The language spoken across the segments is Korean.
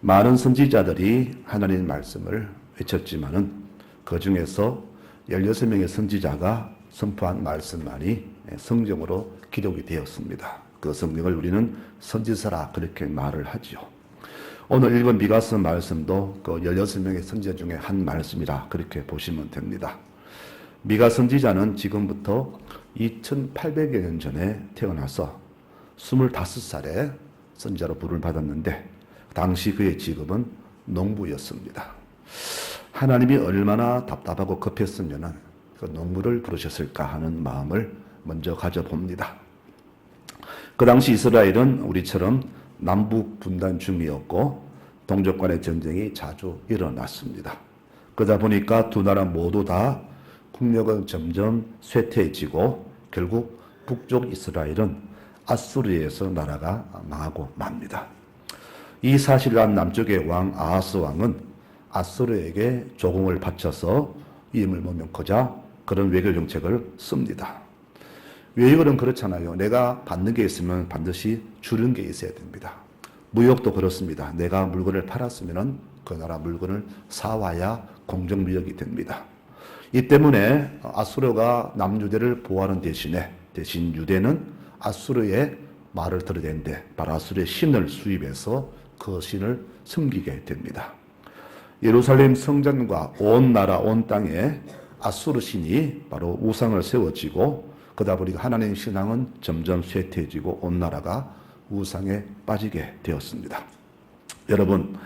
많은 선지자들이 하나님의 말씀을 외쳤지만은 그 중에서 16명의 선지자가 선포한 말씀만이 성경으로 기록이 되었습니다. 그 성경을 우리는 선지서라 그렇게 말을 하죠. 오늘 읽은 미가서 말씀도 그 16명의 선지자 중에 한 말씀이라 그렇게 보시면 됩니다. 미가 선지자는 지금부터 2800여 년 전에 태어나서 25살에 선지자로 부름을 받았는데 당시 그의 직업은 농부였습니다. 하나님이 얼마나 답답하고 급했으면 그 농부를 부르셨을까 하는 마음을 먼저 가져봅니다. 그 당시 이스라엘은 우리처럼 남북 분단 중이었고 동족 간의 전쟁이 자주 일어났습니다. 그러다 보니까 두 나라 모두 다 국력은 점점 쇠퇴해지고 결국 북쪽 이스라엘은 아수르에서 나라가 망하고 맙니다. 이 사실을 안 남쪽의 왕 아하스 왕은 아수르에게 조공을 바쳐서 이임을 못 먹고자 그런 외교 정책을 씁니다. 외교는 그렇잖아요. 내가 받는 게 있으면 반드시 주는 게 있어야 됩니다. 무역도 그렇습니다. 내가 물건을 팔았으면 그 나라 물건을 사와야 공정무역이 됩니다. 이 때문에 아수르가 남유대를 보호하는 대신 유대는 아수르의 말을 들어야 되는데 바로 아수르의 신을 수입해서 그 신을 섬기게 됩니다. 예루살렘 성전과 온 나라 온 땅에 아수르 신이 바로 우상을 세워지고 그러다 보니까 하나님 신앙은 점점 쇠퇴해지고 온 나라가 우상에 빠지게 되었습니다. 여러분,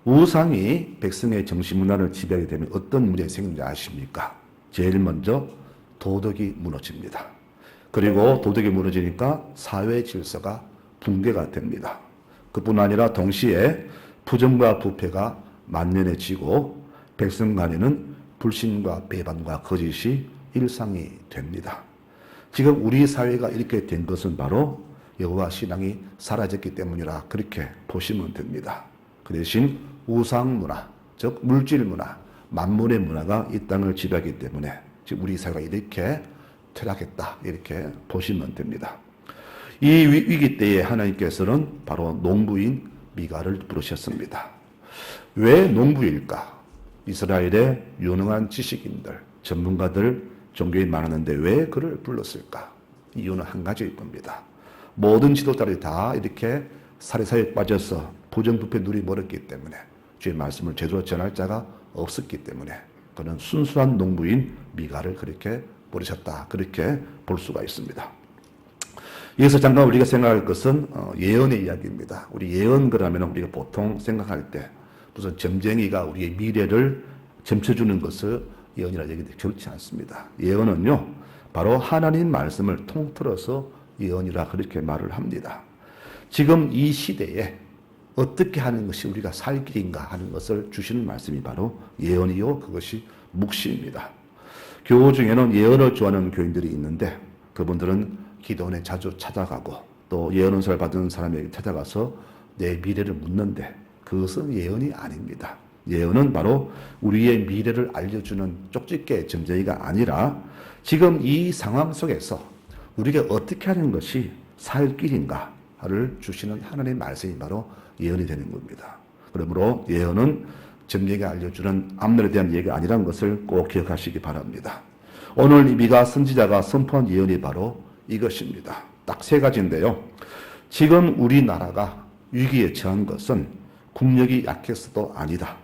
우상이 백성의 정신문화를 지배하게 되면 어떤 문제가 생기는지 아십니까? 제일 먼저 도덕이 무너집니다. 그리고 도덕이 무너지니까 사회 질서가 붕괴가 됩니다. 그뿐 아니라 동시에 부정과 부패가 만연해지고 백성 간에는 불신과 배반과 거짓이 일상이 됩니다. 지금 우리 사회가 이렇게 된 것은 바로 여호와 신앙이 사라졌기 때문이라 그렇게 보시면 됩니다. 그 대신 우상 문화, 즉 물질 문화, 만물의 문화가 이 땅을 지배하기 때문에 지금 우리 사회가 이렇게 퇴락했다 이렇게 보시면 됩니다. 이 위기 때에 하나님께서는 바로 농부인 미가를 부르셨습니다. 왜 농부일까? 이스라엘의 유능한 지식인들, 전문가들, 종교인 많았는데 왜 그를 불렀을까? 이유는 한 가지일 겁니다. 모든 지도자들이 다 이렇게 사리사욕에 빠져서 부정부패 누리 멀었기 때문에 주의 말씀을 제대로 전할 자가 없었기 때문에 그는 순수한 농부인 미가를 그렇게 부르셨다. 그렇게 볼 수가 있습니다. 여기서 잠깐 우리가 생각할 것은 예언의 이야기입니다. 우리 예언 그러면 우리가 보통 생각할 때 무슨 점쟁이가 우리의 미래를 점쳐주는 것을 예언이라 얘기하는데 그렇지 않습니다. 예언은요, 바로 하나님 말씀을 통틀어서 예언이라 그렇게 말을 합니다. 지금 이 시대에 어떻게 하는 것이 우리가 살 길인가 하는 것을 주시는 말씀이 바로 예언이요, 그것이 묵시입니다. 교우 중에는 예언을 좋아하는 교인들이 있는데 그분들은 기도원에 자주 찾아가고 또 예언 은사를 받은 사람에게 찾아가서 내 미래를 묻는데 그것은 예언이 아닙니다. 예언은 바로 우리의 미래를 알려주는 쪽집게 점쟁이가 아니라 지금 이 상황 속에서 우리가 어떻게 하는 것이 살 길인가를 주시는 하나님의 말씀이 바로 예언이 되는 겁니다. 그러므로 예언은 점쟁이가 알려주는 앞날에 대한 얘기가 아니라는 것을 꼭 기억하시기 바랍니다. 오늘 이 미가 선지자가 선포한 예언이 바로 이것입니다. 딱 세 가지인데요. 지금 우리나라가 위기에 처한 것은 국력이 약해서도 아니다.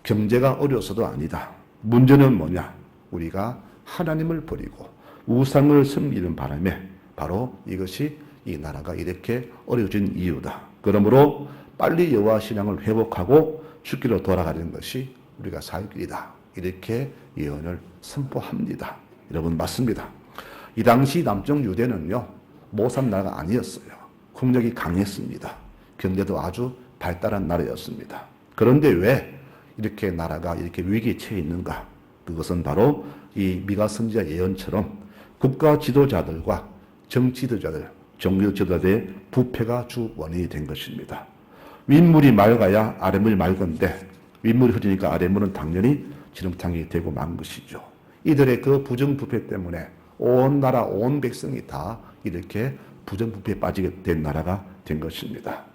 경제가 어려워서도 아니다. 문제는 뭐냐? 우리가 하나님을 버리고 우상을 섬기는 바람에 바로 이것이 이 나라가 이렇게 어려워진 이유다. 그러므로 빨리 여호와 신앙을 회복하고 죽기로 돌아가는 것이 우리가 살 길이다. 이렇게 예언을 선포합니다. 여러분 맞습니다. 이 당시 남쪽 유대는요, 모산 나라가 아니었어요. 국력이 강했습니다. 경제도 아주 발달한 나라였습니다. 그런데 왜 이렇게 나라가 이렇게 위기에 처해 있는가? 그것은 바로 이 미가 선지자 예언처럼 국가 지도자들과 정치 지도자들, 종교 지도자들의 부패가 주 원인이 된 것입니다. 윗물이 맑아야 아랫물이 맑은데 윗물이 흐르니까 아랫물은 당연히 지름탕이 되고 만 것이죠. 이들의 그 부정부패 때문에 온 나라 온 백성이 다 이렇게 부정부패에 빠지게 된 나라가 된 것입니다.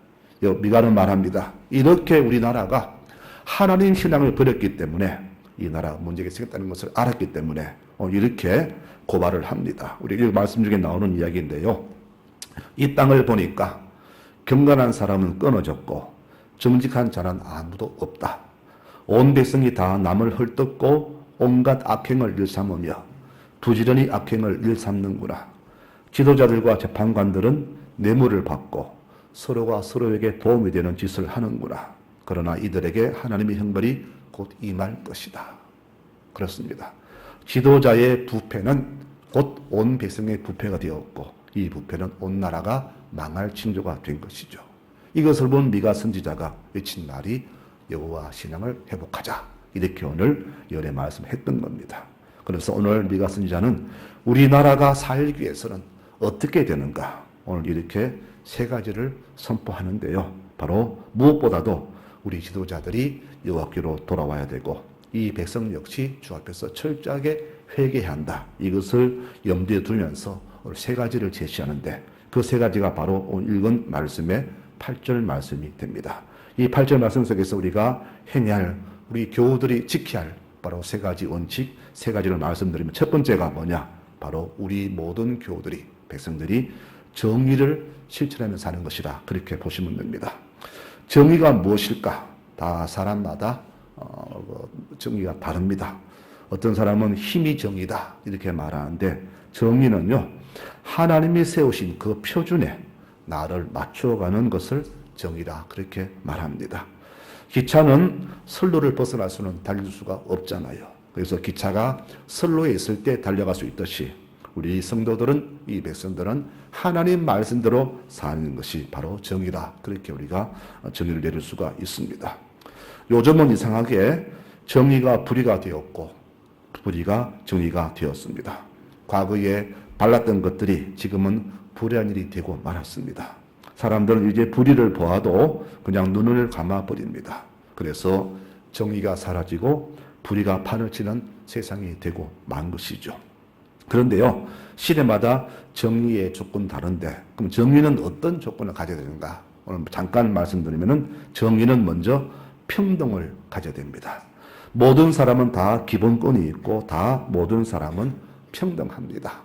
미가는 말합니다. 이렇게 우리나라가 하나님 신앙을 버렸기 때문에 이 나라가 문제가 생겼다는 것을 알았기 때문에 이렇게 고발을 합니다. 우리 이 말씀 중에 나오는 이야기인데요. 이 땅을 보니까 경건한 사람은 끊어졌고 정직한 자는 아무도 없다. 온 백성이 다 남을 헐뜯고 온갖 악행을 일삼으며 부지런히 악행을 일삼는구나. 지도자들과 재판관들은 뇌물을 받고 서로가 서로에게 도움이 되는 짓을 하는구나. 그러나 이들에게 하나님의 형벌이 곧 임할 것이다. 그렇습니다. 지도자의 부패는 곧 온 백성의 부패가 되었고 이 부패는 온 나라가 망할 징조가 된 것이죠. 이것을 본 미가 선지자가 외친 말이 여호와 신앙을 회복하자. 이렇게 오늘 열의 말씀했던 겁니다. 그래서 오늘 미가 선지자는 우리나라가 살기 위해서는 어떻게 되는가? 오늘 이렇게 세 가지를 선포하는데요. 바로 무엇보다도 우리 지도자들이 여호와께로 돌아와야 되고 이 백성 역시 주 앞에서 철저하게 회개해야 한다. 이것을 염두에 두면서 오늘 세 가지를 제시하는데 그 세 가지가 바로 오늘 읽은 말씀의 8절 말씀이 됩니다. 이 8절 말씀 속에서 우리가 행해야 할 우리 교우들이 지켜야 할 바로 세 가지 원칙, 세 가지를 말씀드리면 첫 번째가 뭐냐? 바로 우리 모든 교우들이 백성들이 정의를 실천하며 사는 것이라 그렇게 보시면 됩니다. 정의가 무엇일까? 다 사람마다 정의가 다릅니다. 어떤 사람은 힘이 정의다 이렇게 말하는데 정의는요 하나님이 세우신 그 표준에 나를 맞춰가는 것을 정의라 그렇게 말합니다. 기차는 선로를 벗어날 수는 달릴 수가 없잖아요. 그래서 기차가 선로에 있을 때 달려갈 수 있듯이 우리 성도들은 이 백성들은 하나님 말씀대로 사는 것이 바로 정의라 그렇게 우리가 정의를 내릴 수가 있습니다. 요즘은 이상하게 정의가 불의가 되었고 불의가 정의가 되었습니다. 과거에 발랐던 것들이 지금은 불의한 일이 되고 말았습니다. 사람들은 이제 불의를 보아도 그냥 눈을 감아버립니다. 그래서 정의가 사라지고 불의가 판을 치는 세상이 되고 만 것이죠. 그런데요, 시대마다 정의의 조건 다른데, 그럼 정의는 어떤 조건을 가져야 되는가? 오늘 잠깐 말씀드리면은 정의는 먼저 평등을 가져야 됩니다. 모든 사람은 다 기본권이 있고 다 모든 사람은 평등합니다.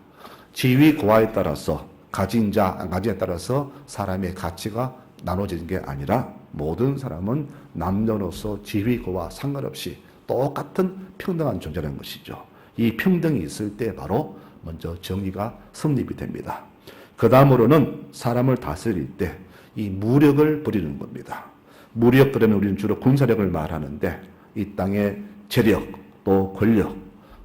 지위 고하에 따라서 가진 자, 안 가진에 따라서 사람의 가치가 나눠지는 게 아니라 모든 사람은 남녀노소 지위 고와 상관없이 똑같은 평등한 존재라는 것이죠. 이 평등이 있을 때 바로 먼저 정의가 성립이 됩니다. 그 다음으로는 사람을 다스릴 때 이 무력을 버리는 겁니다. 무력 그러면 우리는 주로 군사력을 말하는데 이 땅의 재력 또 권력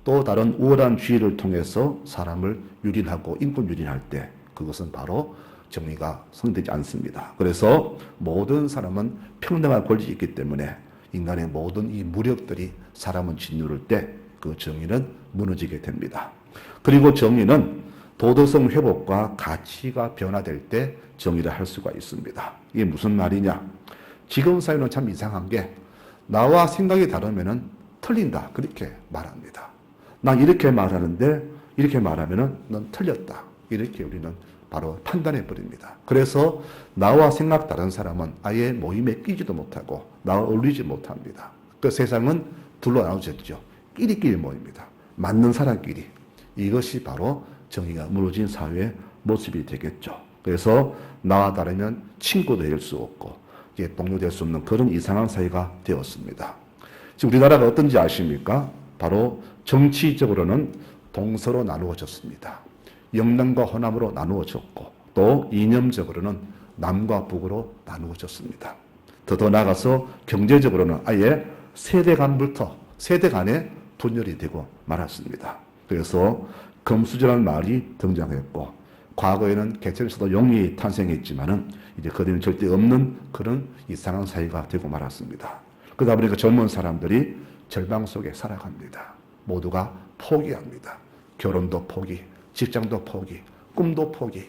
또 다른 우월한 지위를 통해서 사람을 유린하고 인권 유린할 때 그것은 바로 정의가 성립되지 않습니다. 그래서 모든 사람은 평등한 권리가 있기 때문에 인간의 모든 이 무력들이 사람을 짓누를 때 그 정의는 무너지게 됩니다. 그리고 정의는 도덕성 회복과 가치가 변화될 때 정의를 할 수가 있습니다. 이게 무슨 말이냐? 지금 사회는 참 이상한 게 나와 생각이 다르면은 틀린다 그렇게 말합니다. 난 이렇게 말하는데 이렇게 말하면은 넌 틀렸다 이렇게 우리는 바로 판단해 버립니다. 그래서 나와 생각 다른 사람은 아예 모임에 끼지도 못하고 나와 어울리지 못합니다. 그 세상은 둘로 나눠졌죠. 끼리끼리 모입니다. 맞는 사람끼리. 이것이 바로 정의가 무너진 사회의 모습이 되겠죠. 그래서 나와 다르면 친구도 될 수 없고 동료 될 수 없는 그런 이상한 사회가 되었습니다. 지금 우리나라가 어떤지 아십니까? 바로 정치적으로는 동서로 나누어졌습니다. 영남과 호남으로 나누어졌고 또 이념적으로는 남과 북으로 나누어졌습니다. 더 나아가서 경제적으로는 아예 세대 간에 분열이 되고 말았습니다. 그래서 금수저라는 말이 등장했고 과거에는 개천에서도 용이 탄생했지만은 이제 그들은 절대 없는 그런 이상한 사회가 되고 말았습니다. 그러다 보니까 젊은 사람들이 절망 속에 살아갑니다. 모두가 포기합니다. 결혼도 포기, 직장도 포기, 꿈도 포기.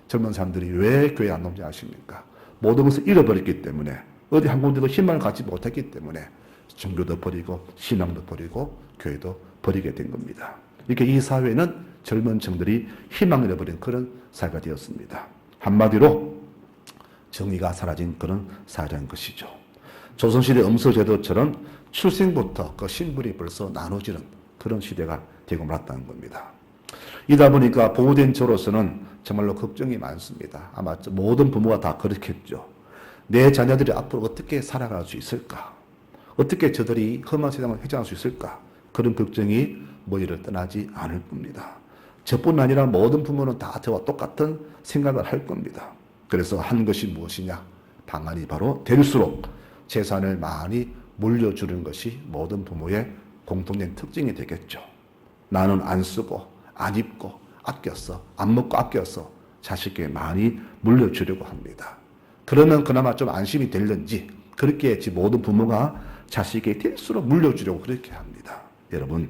젊은 사람들이 왜 교회 안 오는지 아십니까? 모든 것을 잃어버렸기 때문에 어디 한 군데도 희망을 갖지 못했기 때문에 종교도 버리고 신앙도 버리고 교회도 버리게 된 겁니다. 이렇게 이 사회는 젊은 층들이 희망을 잃어버린 그런 사회가 되었습니다. 한마디로 정의가 사라진 그런 사회라는 것이죠. 조선시대 음서제도처럼 출생부터 그 신분이 벌써 나눠지는 그런 시대가 되고 말았다는 겁니다. 이다 보니까 보호된 저로서는 정말로 걱정이 많습니다. 아마 모든 부모가 다 그렇겠죠. 내 자녀들이 앞으로 어떻게 살아갈 수 있을까? 어떻게 저들이 험한 세상을 헤쳐나갈 수 있을까? 그런 걱정이 머리를 떠나지 않을 겁니다. 저뿐 아니라 모든 부모는 다 저와 똑같은 생각을 할 겁니다. 그래서 한 것이 무엇이냐? 방안이 바로 될수록 재산을 많이 물려주는 것이 모든 부모의 공통된 특징이 되겠죠. 나는 안 쓰고 안 입고 아꼈어. 안 먹고 아껴서 자식에게 많이 물려주려고 합니다. 그러면 그나마 좀 안심이 되는지 그렇게 했지 모든 부모가 자식에게 될수록 물려주려고 그렇게 합니다. 여러분,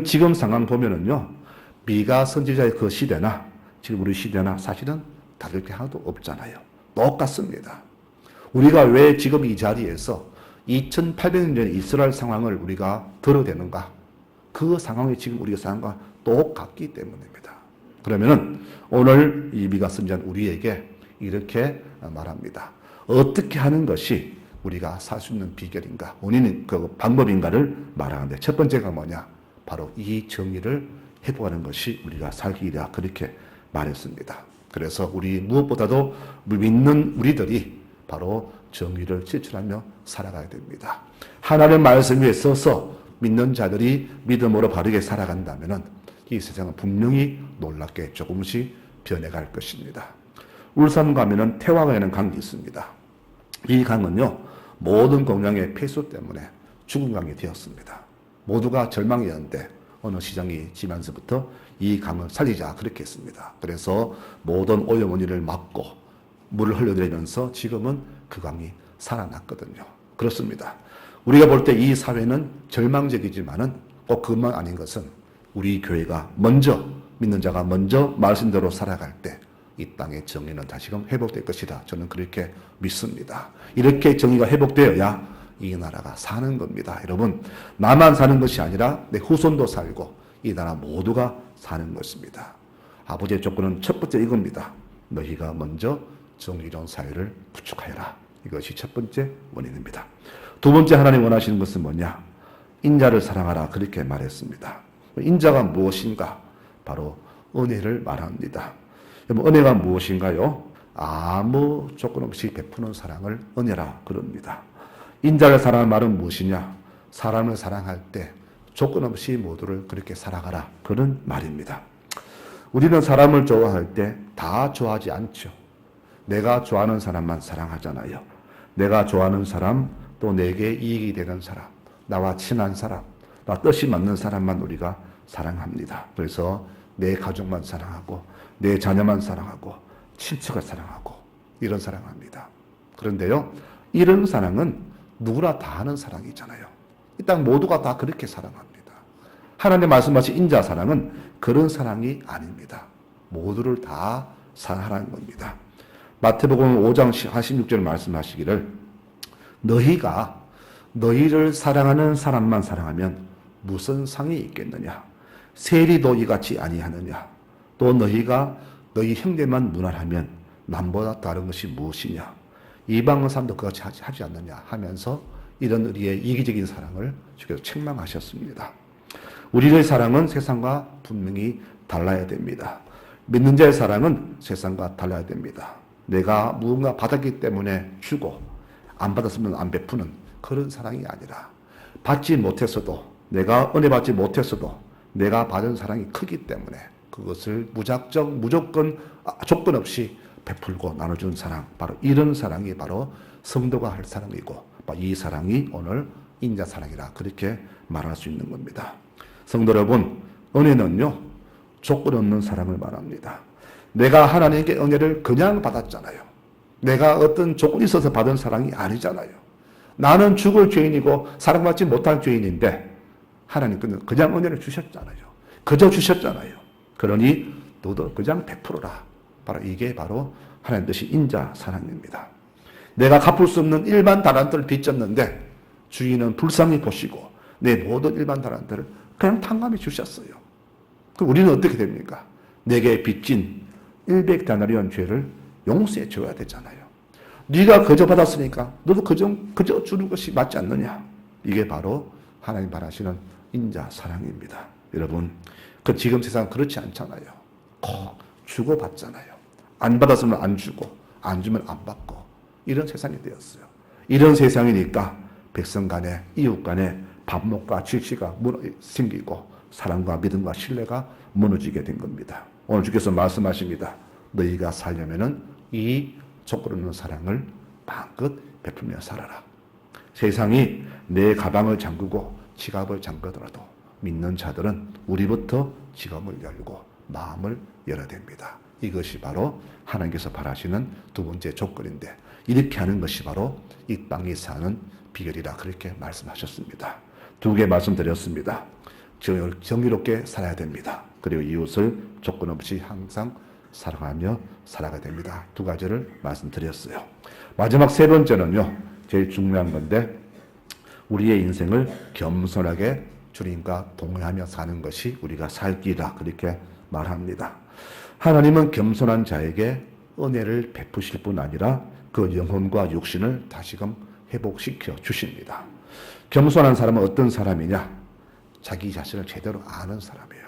지금 상황 보면은요, 미가 선지자의 그 시대나 지금 우리 시대나 사실은 다를 게 하나도 없잖아요. 똑같습니다. 우리가 왜 지금 이 자리에서 2800년 전 이스라엘 상황을 우리가 들어대는가? 그 상황이 지금 우리가 상황과 똑같기 때문입니다. 그러면은 오늘 이 미가 선지자는 우리에게 이렇게 말합니다. 어떻게 하는 것이 우리가 살 수 있는 비결인가, 원인은 그 방법인가를 말하는데 첫 번째가 뭐냐? 바로 이 정의를 회복하는 것이 우리가 살기라 그렇게 말했습니다. 그래서 우리 무엇보다도 믿는 우리들이 바로 정의를 실천하며 살아가야 됩니다. 하나님의 말씀 위에 서서 믿는 자들이 믿음으로 바르게 살아간다면 이 세상은 분명히 놀랍게 조금씩 변해갈 것입니다. 울산 가면은 태화강에는 강이 있습니다. 이 강은요, 모든 공양의 폐수 때문에 죽은 강이 되었습니다. 모두가 절망이었는데 어느 시장이 지면서부터 이 강을 살리자 그렇게 했습니다. 그래서 모든 오염원인을 막고 물을 흘려드리면서 지금은 그 강이 살아났거든요. 그렇습니다. 우리가 볼 때 이 사회는 절망적이지만은 꼭 그것만 아닌 것은 우리 교회가 먼저 믿는 자가 먼저 말씀대로 살아갈 때 이 땅의 정의는 다시금 회복될 것이다. 저는 그렇게 믿습니다. 이렇게 정의가 회복되어야 이 나라가 사는 겁니다. 여러분, 나만 사는 것이 아니라 내 후손도 살고 이 나라 모두가 사는 것입니다. 아버지의 조건은 첫 번째 이겁니다. 너희가 먼저 정의로운 사회를 구축하여라. 이것이 첫 번째 원인입니다. 두 번째 하나님 원하시는 것은 뭐냐? 인자를 사랑하라. 그렇게 말했습니다. 인자가 무엇인가? 바로 은혜를 말합니다. 은혜가 무엇인가요? 아무 조건 없이 베푸는 사랑을 은혜라 그럽니다. 인자를 사랑하는 말은 무엇이냐? 사람을 사랑할 때 조건 없이 모두를 그렇게 사랑하라. 그런 말입니다. 우리는 사람을 좋아할 때 다 좋아하지 않죠. 내가 좋아하는 사람만 사랑하잖아요. 내가 좋아하는 사람, 또 내게 이익이 되는 사람, 나와 친한 사람, 나 뜻이 맞는 사람만 우리가 사랑합니다. 그래서 내 가족만 사랑하고 내 자녀만 사랑하고 친척을 사랑하고 이런 사랑합니다. 그런데요, 이런 사랑은 누구나 다 하는 사랑이잖아요. 이 땅 모두가 다 그렇게 사랑합니다. 하나님 말씀하신 인자 사랑은 그런 사랑이 아닙니다. 모두를 다 사랑하는 겁니다. 마태복음 5장 46절 말씀하시기를 너희가 너희를 사랑하는 사람만 사랑하면 무슨 상이 있겠느냐? 세리도 이같이 아니하느냐? 또 너희가 너희 형제만 문안하면 남보다 다른 것이 무엇이냐? 이방의 사람도 그같이 하지 않느냐 하면서 이런 우리의 이기적인 사랑을 주께서 책망하셨습니다. 우리의 사랑은 세상과 분명히 달라야 됩니다. 믿는 자의 사랑은 세상과 달라야 됩니다. 내가 무언가 받았기 때문에 주고 안 받았으면 안 베푸는 그런 사랑이 아니라 받지 못했어도 내가 은혜 받지 못했어도 내가 받은 사랑이 크기 때문에 그것을 무조건 조건 없이 베풀고 나눠주는 사랑, 바로 이런 사랑이 바로 성도가 할 사랑이고 이 사랑이 오늘 인자 사랑이라 그렇게 말할 수 있는 겁니다. 성도 여러분, 은혜는요 조건 없는 사랑을 말합니다. 내가 하나님께 은혜를 그냥 받았잖아요. 내가 어떤 조건이 있어서 받은 사랑이 아니잖아요. 나는 죽을 죄인이고 사랑받지 못할 죄인인데 하나님께는 그냥 은혜를 주셨잖아요. 그저 주셨잖아요. 그러니 너도 그냥 베풀어라. 바로 이게 바로 하나님 뜻이 인자 사랑입니다. 내가 갚을 수 없는 일반 달란트를 빚졌는데 주인은 불쌍히 보시고 내 모든 일반 달란트를 그냥 탕감해 주셨어요. 그럼 우리는 어떻게 됩니까? 내게 빚진 100데나리온 죄를 용서해 줘야 되잖아요. 네가 거저 받았으니까 너도 거저 주는 것이 맞지 않느냐. 이게 바로 하나님 바라시는 인자 사랑입니다. 여러분, 그 지금 세상 그렇지 않잖아요. 꼭 주고 받잖아요. 안 받았으면 안 주고 안 주면 안 받고 이런 세상이 되었어요. 이런 세상이니까 백성 간에 이웃 간에 반목과 질시가 생기고 사랑과 믿음과 신뢰가 무너지게 된 겁니다. 오늘 주께서 말씀하십니다. 너희가 살려면은 이 조건 없는 사랑을 마음껏 베풀며 살아라. 세상이 내 가방을 잠그고 지갑을 잠그더라도 믿는 자들은 우리부터 지갑을 열고 마음을 열어야 됩니다. 이것이 바로 하나님께서 바라시는 두 번째 조건인데 이렇게 하는 것이 바로 이 땅에 사는 비결이라 그렇게 말씀하셨습니다. 두 개 말씀드렸습니다. 정의롭게 살아야 됩니다. 그리고 이웃을 조건 없이 항상 사랑하며 살아가야 됩니다. 두 가지를 말씀드렸어요. 마지막 세 번째는요. 제일 중요한 건데 우리의 인생을 겸손하게 주님과 동행하며 사는 것이 우리가 살 길이라 그렇게 말합니다. 하나님은 겸손한 자에게 은혜를 베푸실 뿐 아니라 그 영혼과 육신을 다시금 회복시켜 주십니다. 겸손한 사람은 어떤 사람이냐? 자기 자신을 제대로 아는 사람이에요.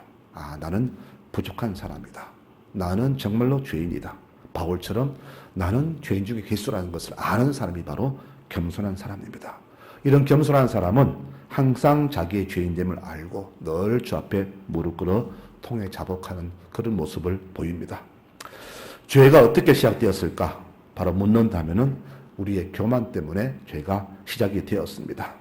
나는 부족한 사람이다. 나는 정말로 죄인이다. 바울처럼 나는 죄인 중에 괴수라는 것을 아는 사람이 바로 겸손한 사람입니다. 이런 겸손한 사람은 항상 자기의 죄인됨을 알고 늘 주 앞에 무릎 꿇어 통해 자복하는 그런 모습을 보입니다. 죄가 어떻게 시작되었을까? 바로 묻는다면은 우리의 교만 때문에 죄가 시작이 되었습니다.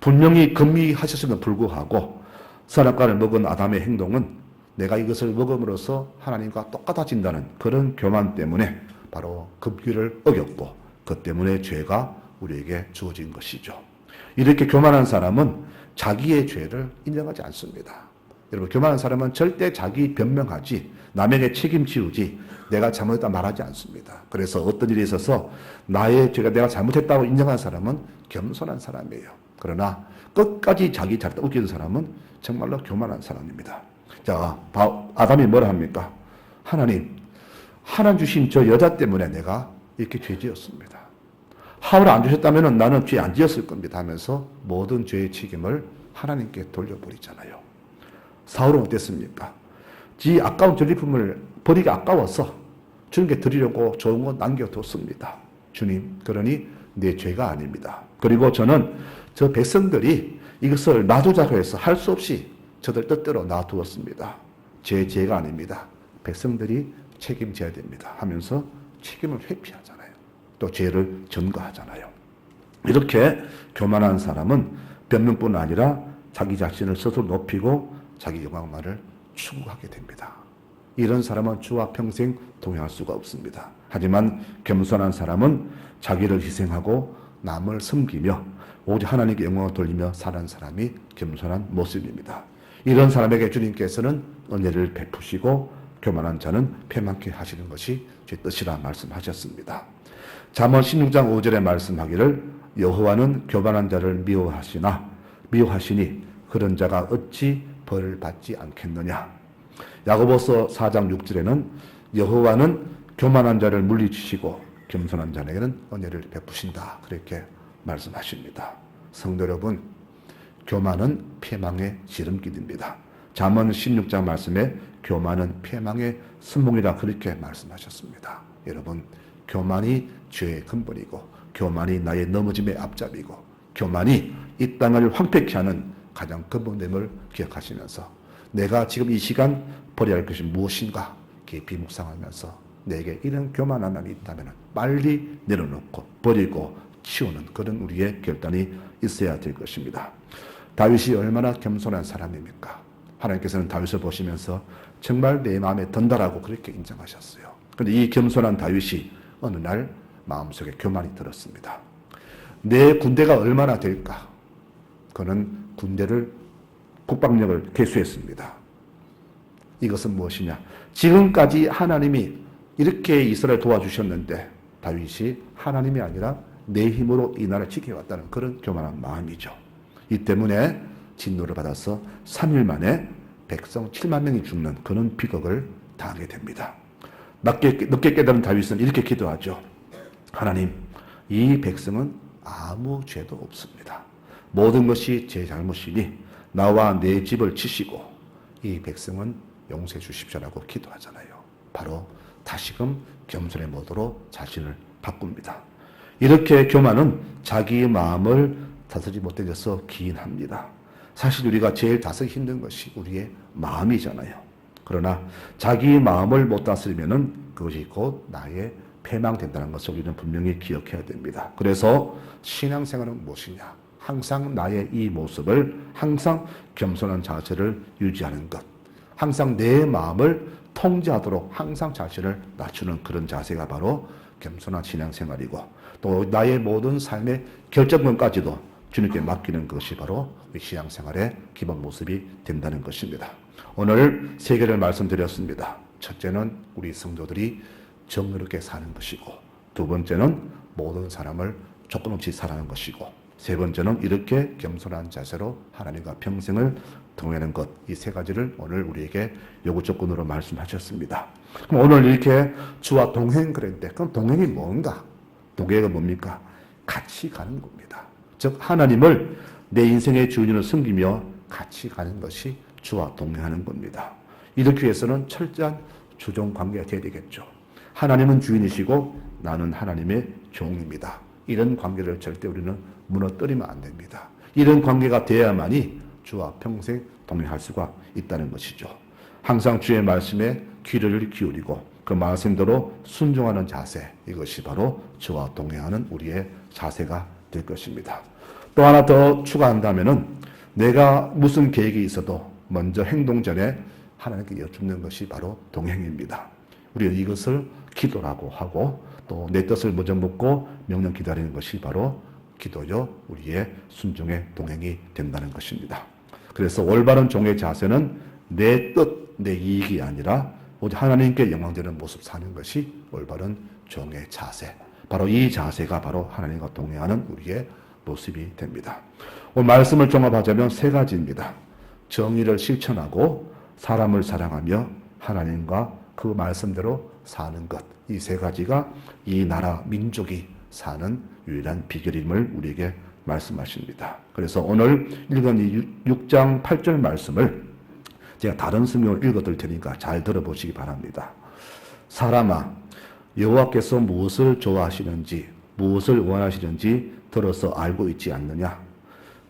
분명히 금미하셨음에도 불구하고 선악과를 먹은 아담의 행동은 내가 이것을 먹음으로써 하나님과 똑같아진다는 그런 교만 때문에 바로 금기를 어겼고 그 때문에 죄가 우리에게 주어진 것이죠. 이렇게 교만한 사람은 자기의 죄를 인정하지 않습니다. 여러분, 교만한 사람은 절대 자기 변명하지 남에게 책임지우지 내가 잘못했다 말하지 않습니다. 그래서 어떤 일에 있어서 나의 죄가 내가 잘못했다고 인정한 사람은 겸손한 사람이에요. 그러나 끝까지 자기 잘못을 우기는 사람은 정말로 교만한 사람입니다. 자, 아담이 뭐라 합니까? 하나님 주신 저 여자 때문에 내가 이렇게 죄 지었습니다. 하울을 안 주셨다면 나는 죄 안 지었을 겁니다 하면서 모든 죄의 책임을 하나님께 돌려버리잖아요. 사울은 어땠습니까? 지 아까운 전리품을 버리기 아까워서 주님께 드리려고 좋은 거 남겨뒀습니다. 주님, 그러니 내 죄가 아닙니다. 그리고 저는 저 백성들이 이것을 놔두자고 해서 할 수 없이 저들 뜻대로 놔두었습니다. 제 죄가 아닙니다. 백성들이 책임져야 됩니다 하면서 책임을 회피하잖아요. 또 죄를 전가하잖아요. 이렇게 교만한 사람은 변명뿐 아니라 자기 자신을 스스로 높이고 자기 영광만을 추구하게 됩니다. 이런 사람은 주와 평생 동행할 수가 없습니다. 하지만 겸손한 사람은 자기를 희생하고 남을 섬기며 오직 하나님께 영광을 돌리며 사는 사람이 겸손한 모습입니다. 이런 사람에게 주님께서는 은혜를 베푸시고 교만한 자는 패망케 하시는 것이 제 뜻이라 말씀하셨습니다. 잠언 16장 5절에 말씀하기를 여호와는 교만한 자를 미워하시니 그런 자가 어찌 벌을 받지 않겠느냐. 야고보서 4장 6절에는 여호와는 교만한 자를 물리치시고 겸손한 자에게는 은혜를 베푸신다. 그렇게 말씀하십니다. 성도 여러분, 교만은 패망의 지름길입니다. 잠언 16장 말씀에 교만은 패망의 선봉이라 그렇게 말씀하셨습니다. 여러분, 교만이 죄의 근본이고 교만이 나의 넘어짐의 앞잡이고 교만이 이 땅을 황폐케 하는 가장 근본됨을 기억하시면서 내가 지금 이 시간 버려야 할 것이 무엇인가 깊이 묵상하면서 내게 이런 교만한 날이 있다면 빨리 내려놓고 버리고 치우는 그런 우리의 결단이 있어야 될 것입니다. 다윗이 얼마나 겸손한 사람입니까? 하나님께서는 다윗을 보시면서 정말 내 마음에 든다라고 그렇게 인정하셨어요. 그런데 이 겸손한 다윗이 어느 날 마음속에 교만이 들었습니다. 내 군대가 얼마나 될까? 그는 국방력을 개수했습니다. 이것은 무엇이냐? 지금까지 하나님이 이렇게 이스라엘 도와주셨는데 다윗이 하나님이 아니라 내 힘으로 이 나라를 지켜왔다는 그런 교만한 마음이죠. 이 때문에 진노를 받아서 3일 만에 백성 7만 명이 죽는 그런 비극을 당하게 됩니다. 늦게 깨달은 다윗은 이렇게 기도하죠. 하나님, 이 백성은 아무 죄도 없습니다. 모든 것이 제 잘못이니 나와 내 집을 치시고 이 백성은 용서해 주십시오라고 기도하잖아요. 바로 다시금 겸손의 모드로 자신을 바꿉니다. 이렇게 교만은 자기의 마음을 다스리지 못해서 기인합니다. 사실 우리가 제일 다스리기 힘든 것이 우리의 마음이잖아요. 그러나 자기의 마음을 못 다스리면은 그것이 곧 나의 패망된다는 것을 우리는 분명히 기억해야 됩니다. 그래서 신앙생활은 무엇이냐? 항상 나의 이 모습을 항상 겸손한 자세를 유지하는 것. 항상 내 마음을 통제하도록 항상 자신을 낮추는 그런 자세가 바로 겸손한 신앙생활이고 또 나의 모든 삶의 결정권까지도 주님께 맡기는 것이 바로 우리 신앙생활의 기본 모습이 된다는 것입니다. 오늘 세 개를 말씀드렸습니다. 첫째는 우리 성도들이 정의롭게 사는 것이고 두 번째는 모든 사람을 조건 없이 사랑하는 것이고 세 번째는 이렇게 겸손한 자세로 하나님과 평생을 동행하는 것. 이 세 가지를 오늘 우리에게 요구 조건으로 말씀하셨습니다. 그럼 오늘 이렇게 주와 동행 그랬는데 그럼 동행이 뭔가? 동행은 뭡니까? 같이 가는 겁니다. 즉 하나님을 내 인생의 주인으로 섬기며 같이 가는 것이 주와 동행하는 겁니다. 이렇게 위해서는 철저한 주종 관계가 되어야 되겠죠. 하나님은 주인이시고 나는 하나님의 종입니다. 이런 관계를 절대 우리는 무너뜨리면 안 됩니다. 이런 관계가 되어야만이 주와 평생 동행할 수가 있다는 것이죠. 항상 주의 말씀에 귀를 기울이고 그 말씀대로 순종하는 자세, 이것이 바로 주와 동행하는 우리의 자세가 될 것입니다. 또 하나 더 추가한다면은 내가 무슨 계획이 있어도 먼저 행동 전에 하나님께 여쭙는 것이 바로 동행입니다. 우리는 이것을 기도라고 하고 또 내 뜻을 먼저 묻고 명령 기다리는 것이 바로 기도요 우리의 순종의 동행이 된다는 것입니다. 그래서 올바른 종의 자세는 내 뜻, 내 이익이 아니라 오직 하나님께 영광되는 모습 사는 것이 올바른 종의 자세. 바로 이 자세가 바로 하나님과 동행하는 우리의 모습이 됩니다. 오늘 말씀을 종합하자면 세 가지입니다. 정의를 실천하고 사람을 사랑하며 하나님과 그 말씀대로 사는 것. 이 세 가지가 이 나라 민족이 사는 유일한 비결임을 우리에게 말씀하십니다. 그래서 오늘 읽은 이 6장 8절 말씀을 제가 다른 성경을 읽어드릴 테니까 잘 들어보시기 바랍니다. 사람아, 여호와께서 무엇을 좋아하시는지 무엇을 원하시는지 들어서 알고 있지 않느냐?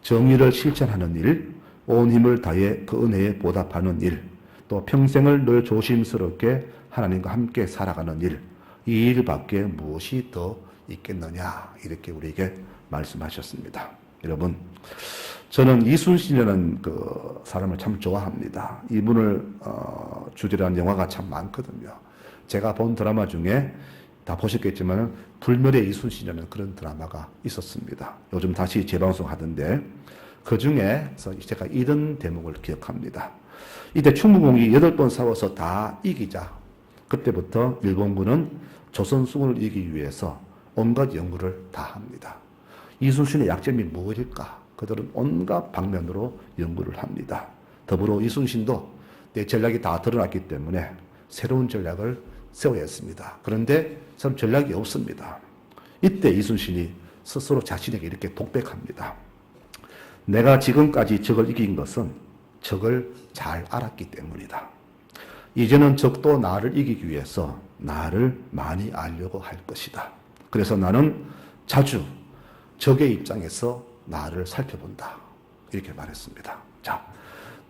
정의를 실천하는 일, 온 힘을 다해 그 은혜에 보답하는 일, 또 평생을 늘 조심스럽게 하나님과 함께 살아가는 일, 이 일밖에 무엇이 더 있겠느냐? 이렇게 우리에게 말씀하셨습니다. 여러분, 저는 이순신이라는 그 사람을 참 좋아합니다. 이분을 주제로 한 영화가 참 많거든요. 제가 본 드라마 중에 다 보셨겠지만 불멸의 이순신이라는 그런 드라마가 있었습니다. 요즘 다시 재방송하던데 그 중에서 제가 이런 대목을 기억합니다. 이때 충무공이 8번 싸워서 다 이기자 그때부터 일본군은 조선수군을 이기기 위해서 온갖 연구를 다 합니다. 이순신의 약점이 무엇일까? 그들은 온갖 방면으로 연구를 합니다. 더불어 이순신도 내 전략이 다 드러났기 때문에 새로운 전략을 세워야 했습니다. 그런데 참 전략이 없습니다. 이때 이순신이 스스로 자신에게 이렇게 독백합니다. 내가 지금까지 적을 이긴 것은 적을 잘 알았기 때문이다. 이제는 적도 나를 이기기 위해서 나를 많이 알려고 할 것이다. 그래서 나는 자주 적의 입장에서 나를 살펴본다. 이렇게 말했습니다. 자,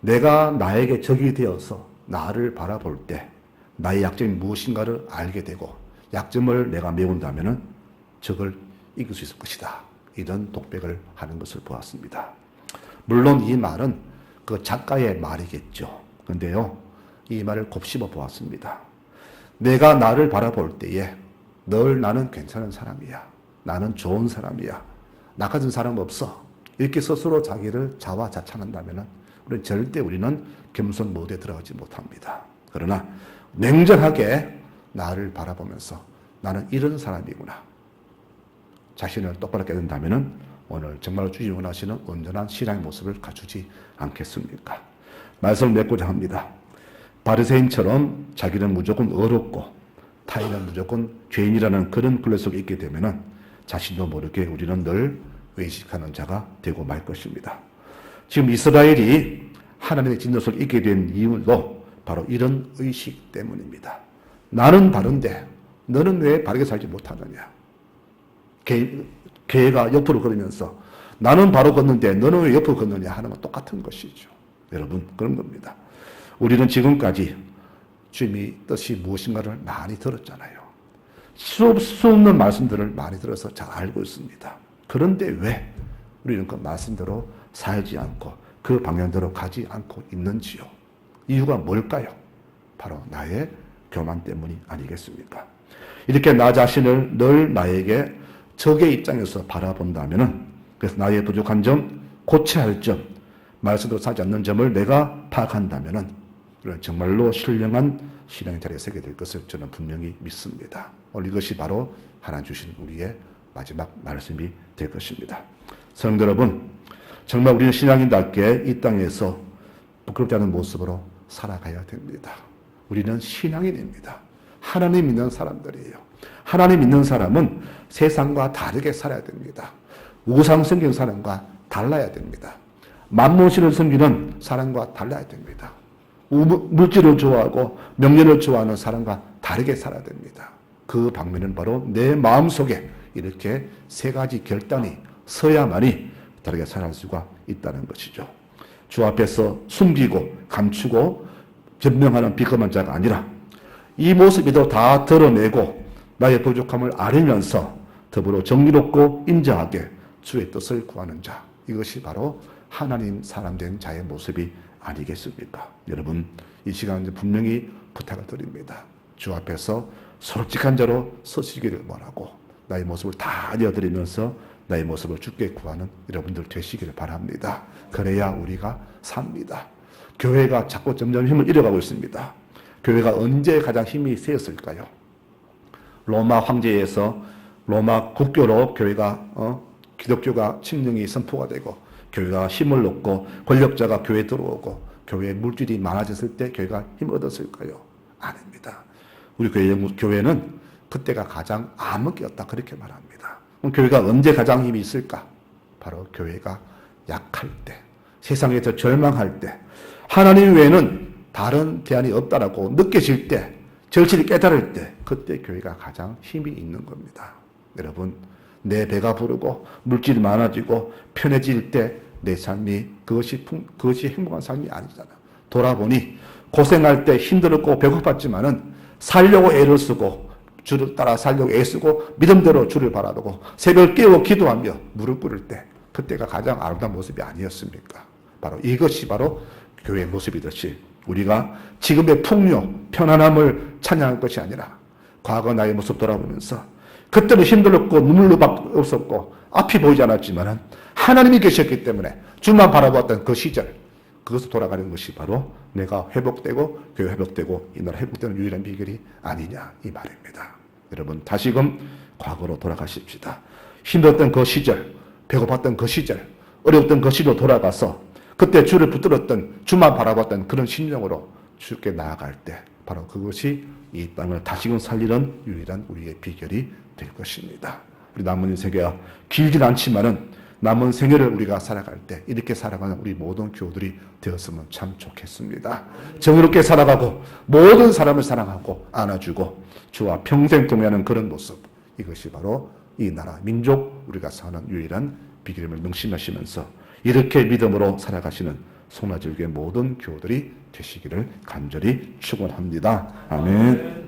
내가 나에게 적이 되어서 나를 바라볼 때 나의 약점이 무엇인가를 알게 되고 약점을 내가 메운다면 적을 이길 수 있을 것이다. 이런 독백을 하는 것을 보았습니다. 물론 이 말은 그 작가의 말이겠죠. 그런데요, 이 말을 곱씹어 보았습니다. 내가 나를 바라볼 때에 늘 나는 괜찮은 사람이야. 나는 좋은 사람이야. 나 같은 사람 없어. 이렇게 스스로 자기를 자화자찬한다면 우리는 겸손 모드에 들어가지 못합니다. 그러나 냉정하게 나를 바라보면서 나는 이런 사람이구나. 자신을 똑바로 깨닫는다면 오늘 정말 주님이 원하시는 온전한 신앙의 모습을 갖추지 않겠습니까? 말씀을 맺고자 합니다. 바리새인처럼 자기는 무조건 어렵고 타인은 무조건 죄인이라는 그런 근래 속에 있게 되면은 자신도 모르게 우리는 늘 외식하는 자가 되고 말 것입니다. 지금 이스라엘이 하나님의 진노 속에 있게 된 이유도 바로 이런 의식 때문입니다. 나는 다른데 너는 왜 바르게 살지 못하느냐. 개가 옆으로 걸으면서 나는 바로 걷는데 너는 왜 옆으로 걷느냐 하는 건 똑같은 것이죠. 여러분, 그런 겁니다. 우리는 지금까지 주님의 뜻이 무엇인가를 많이 들었잖아요. 수 없는 말씀들을 많이 들어서 잘 알고 있습니다. 그런데 왜 우리는 그 말씀대로 살지 않고 그 방향대로 가지 않고 있는지요? 이유가 뭘까요? 바로 나의 교만 때문이 아니겠습니까? 이렇게 나 자신을 늘 나에게 적의 입장에서 바라본다면은, 그래서 나의 부족한 점, 고쳐야 할 점, 말씀대로 살지 않는 점을 내가 파악한다면은 정말로 신령한 신앙의 자리에 서게 될 것을 저는 분명히 믿습니다. 오늘 이것이 바로 하나님 주신 우리의 마지막 말씀이 될 것입니다. 성도 여러분, 정말 우리는 신앙인답게 이 땅에서 부끄럽지 않은 모습으로 살아가야 됩니다. 우리는 신앙인입니다. 하나님 믿는 사람들이에요. 하나님 믿는 사람은 세상과 다르게 살아야 됩니다. 우상 섬기는 사람과 달라야 됩니다. 만몬신을 섬기는 사람과 달라야 됩니다. 물질을 좋아하고 명예를 좋아하는 사람과 다르게 살아야 됩니다. 그 방면은 바로 내 마음속에 이렇게 세 가지 결단이 서야만이 다르게 살아갈 수가 있다는 것이죠. 주 앞에서 숨기고 감추고 변명하는 비겁한 자가 아니라 이 모습에도 다 드러내고 나의 부족함을 알으면서 더불어 정의롭고 인자하게 주의 뜻을 구하는 자, 이것이 바로 하나님 사람 된 자의 모습이 아니겠습니까? 여러분, 이 시간 분명히 부탁을 드립니다. 주 앞에서 솔직한 자로 서시기를 원하고 나의 모습을 다 알려드리면서 나의 모습을 주께 구하는 여러분들 되시기를 바랍니다. 그래야 우리가 삽니다. 교회가 자꾸 점점 힘을 잃어가고 있습니다. 교회가 언제 가장 힘이 세었을까요? 로마 황제에서 로마 국교로 교회가 기독교가 침령이 선포가 되고 교회가 힘을 얻고 권력자가 교회에 들어오고 교회에 물질이 많아졌을 때 교회가 힘을 얻었을까요? 아닙니다. 우리 교회는 그때가 가장 암흑이었다, 그렇게 말합니다. 그럼 교회가 언제 가장 힘이 있을까? 바로 교회가 약할 때, 세상에서 절망할 때, 하나님 외에는 다른 대안이 없다라고 느껴질 때, 절실히 깨달을 때, 그때 교회가 가장 힘이 있는 겁니다. 여러분, 내 배가 부르고 물질이 많아지고 편해질 때 내 삶이 그것이 행복한 삶이 아니잖아. 돌아보니 고생할 때 힘들었고 배고팠지만은 살려고 애를 쓰고 주를 따라 살려고 애쓰고 믿음대로 주를 바라보고 새벽 깨워 기도하며 무릎 꿇을 때, 그때가 가장 아름다운 모습이 아니었습니까? 바로 이것이 바로 교회의 모습이듯이 우리가 지금의 풍요, 편안함을 찬양할 것이 아니라 과거 나의 모습 돌아보면서 그때는 힘들었고 눈물로밖에 없었고 앞이 보이지 않았지만 하나님이 계셨기 때문에 주만 바라보았던 그 시절, 그것을 돌아가는 것이 바로 내가 회복되고 교회 회복되고 이 나라 회복되는 유일한 비결이 아니냐, 이 말입니다. 여러분, 다시금 과거로 돌아가십시다. 힘들었던 그 시절, 배고팠던 그 시절, 어려웠던 그 시절로 돌아가서 그때 주를 붙들었던, 주만 바라봤던 그런 심령으로 주께 나아갈 때 바로 그것이 이 땅을 다시금 살리는 유일한 우리의 비결이 될 것입니다. 우리 남은 세계가 길진 않지만은 남은 생애를 우리가 살아갈 때 이렇게 살아가는 우리 모든 교우들이 되었으면 참 좋겠습니다. 정의롭게 살아가고 모든 사람을 사랑하고 안아주고 주와 평생 동행하는 그런 모습, 이것이 바로 이 나라 민족 우리가 사는 유일한 비결임을 명심하시면서 이렇게 믿음으로 살아가시는 송라지교회 모든 교우들이 되시기를 간절히 축원합니다. 아멘.